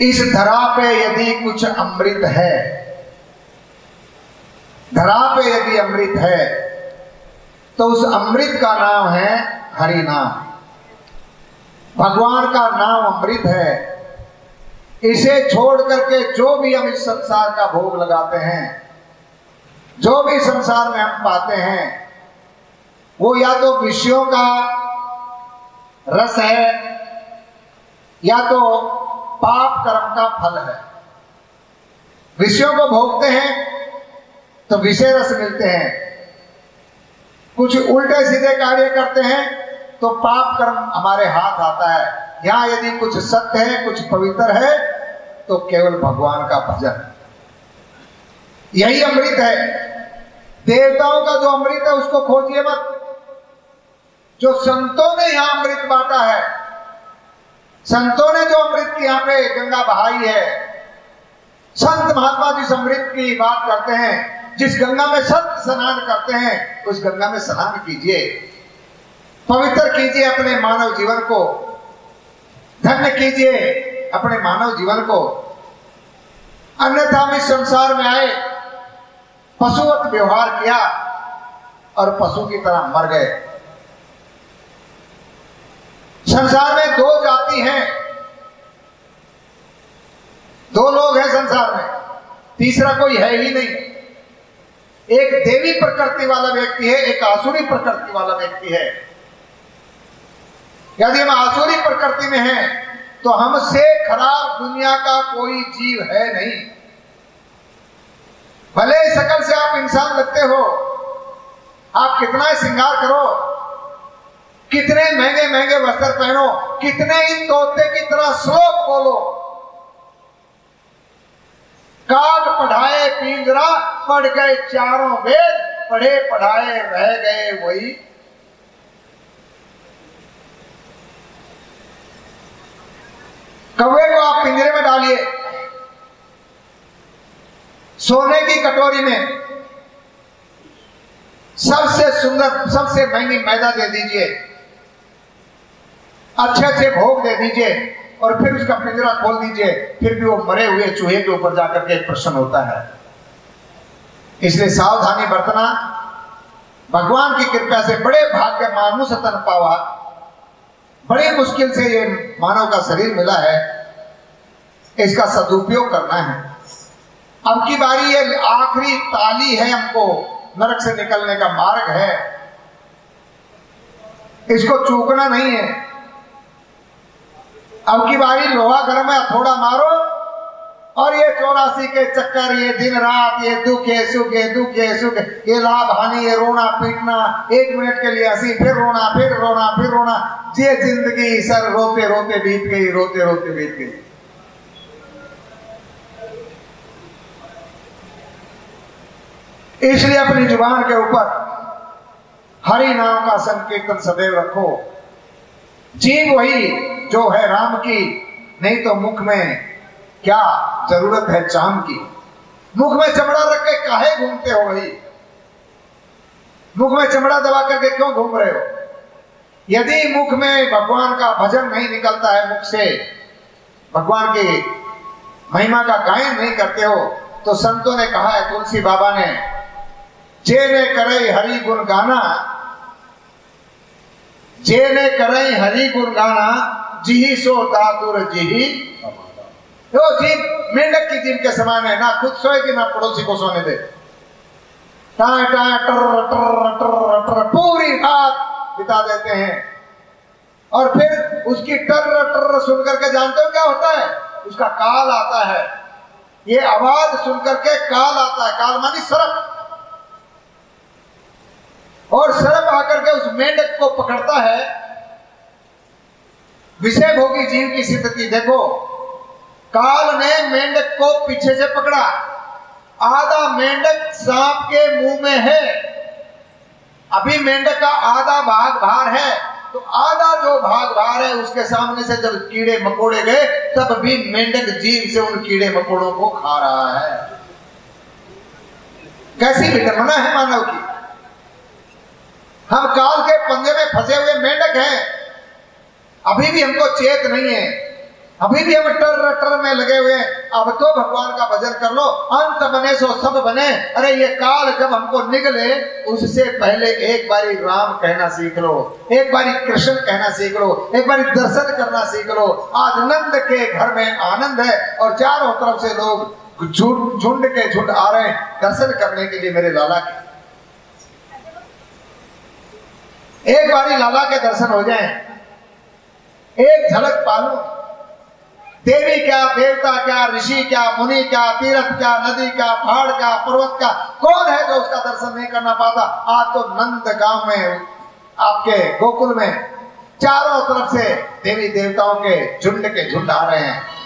इस धरा पे यदि कुछ अमृत है, धरा पे यदि अमृत है तो उस अमृत का नाम है हरि नाम। भगवान का नाम अमृत है। इसे छोड़ करके जो भी हम इस संसार का भोग लगाते हैं, जो भी संसार में हम पाते हैं, वो या तो विषयों का रस है या तो पाप कर्म का फल है। विषयों को भोगते हैं तो विषय रस मिलते हैं, कुछ उल्टे सीधे कार्य करते हैं तो पाप कर्म हमारे हाथ आता है। यहां यदि कुछ सत्य है, कुछ पवित्र है, तो केवल भगवान का भजन, यही अमृत है। देवताओं का जो अमृत है उसको खोजिए मत। जो संतों ने यहां अमृत बांटा है, संतों ने जो अमृत की यहां पे गंगा बहाई है, संत महात्मा जिस अमृत की बात करते हैं, जिस गंगा में संत स्नान करते हैं, उस गंगा में स्नान कीजिए, पवित्र कीजिए अपने मानव जीवन को, धन्य कीजिए अपने मानव जीवन को। अन्यथा हम इस संसार में आए, पशुवत व्यवहार किया और पशु की तरह मर गए। संसार में दो जाति हैं, दो लोग हैं संसार में, तीसरा कोई है ही नहीं। एक देवी प्रकृति वाला व्यक्ति है, एक आसुरी प्रकृति वाला व्यक्ति है। यदि हम आसुरी प्रकृति में हैं तो हमसे खराब दुनिया का कोई जीव है नहीं। भले शकल से आप इंसान लगते हो, आप कितना श्रृंगार करो, कितने महंगे महंगे वस्त्र पहनो, कितने ही तोते की तरह श्लोक बोलो, काग पढ़ाए पिंजरा, पढ़ गए चारों वेद, पढ़े पढ़ाए रह गए वही। कौवे को आप पिंजरे में डालिए, सोने की कटोरी में सबसे सुंदर सबसे महंगी मैदा दे दीजिए, अच्छे अच्छे भोग दे दीजिए और फिर उसका पिंजरा खोल दीजिए, फिर भी वो मरे हुए चूहे के ऊपर जाकर के प्रसन्न होता है। इसलिए सावधानी बरतना। भगवान की कृपा से बड़े भाग्य मानुष तन पावा, बड़ी मुश्किल से ये मानव का शरीर मिला है, इसका सदुपयोग करना है। अब की बारी ये आखिरी ताली है, हमको नरक से निकलने का मार्ग है, इसको चूकना नहीं है। अब की बारी लोहा गर्म है, थोड़ा मारो और ये 84 के चक्कर, ये दिन रात, ये दुख है सुख है, दुख है सुख है, ये लाभ हानि, ये रोना पीटना, 1 मिनट के लिए हंसी, फिर रोना, फिर रोना, फिर रोना, ये जिंदगी सर रोते रोते बीत गई, रोते रोते बीत गई। इसलिए अपनी जुबान के ऊपर हरि नाम का संकीर्तन सदैव रखो। जीव वही जो है राम की, नहीं तो मुख में क्या जरूरत है चाम की। मुख में चमड़ा रख के काहे घूमते हो भाई? मुख में चमड़ा दबा करके क्यों घूम रहे हो? यदि मुख में भगवान का भजन नहीं निकलता है, मुख से भगवान की महिमा का गायन नहीं करते हो, तो संतों ने कहा है, तुलसी बाबा ने, जेने करे हरि गुण गाना, जेने करे हरि गुण गाना, जिही सो दातुर जिही। वो जीव मेंढक की जीव के समान है, ना खुद सोए कि ना पड़ोसी को सोने दे। टाँ टाँ टर टर टर टर पूरी रात बिता देते हैं और फिर उसकी टर टर सुन करके जानते हो क्या होता है? उसका काल आता है। ये आवाज सुन करके काल आता है, काल मानी सर्प, और सर्प आकर के उस मेंढक को पकड़ता है। विषय भोगी जीव की स्थिति देखो, काल ने मेंढक को पीछे से पकड़ा, आधा मेंढक सांप के मुंह में है, अभी मेंढक का आधा भाग बाहर है, तो आधा जो भाग बाहर है उसके सामने से जब कीड़े मकोड़े गए, तब भी मेंढक जीव से उन कीड़े मकोड़ों को खा रहा है। कैसी विडंबना है मानव की। हम काल के पंजे में फंसे हुए मेंढक हैं, अभी भी हमको चेत नहीं है। अभी भी हम टर में लगे हुए हैं। अब तो भगवान का भजन कर लो, अंत बने सो सब बने। अरे ये काल जब हमको निगले, उससे पहले एक बारी राम कहना सीख लो, एक बारी कृष्ण कहना सीख लो, एक बारी दर्शन करना सीख लो। आज नंद के घर में आनंद है और चारों तरफ से लोग झुंड के झुंड आ रहे हैं दर्शन करने के लिए मेरे लाला के। एक बारी लाला के दर्शन हो जाए, एक झलक पालो। देवी क्या, देवता क्या, ऋषि क्या, मुनि क्या, तीर्थ क्या, नदी क्या, पहाड़ क्या, पर्वत क्या, कौन है जो उसका दर्शन नहीं करना पाता। आज तो नंद गांव में, आपके गोकुल में चारों तरफ से देवी देवताओं के झुंड आ रहे हैं।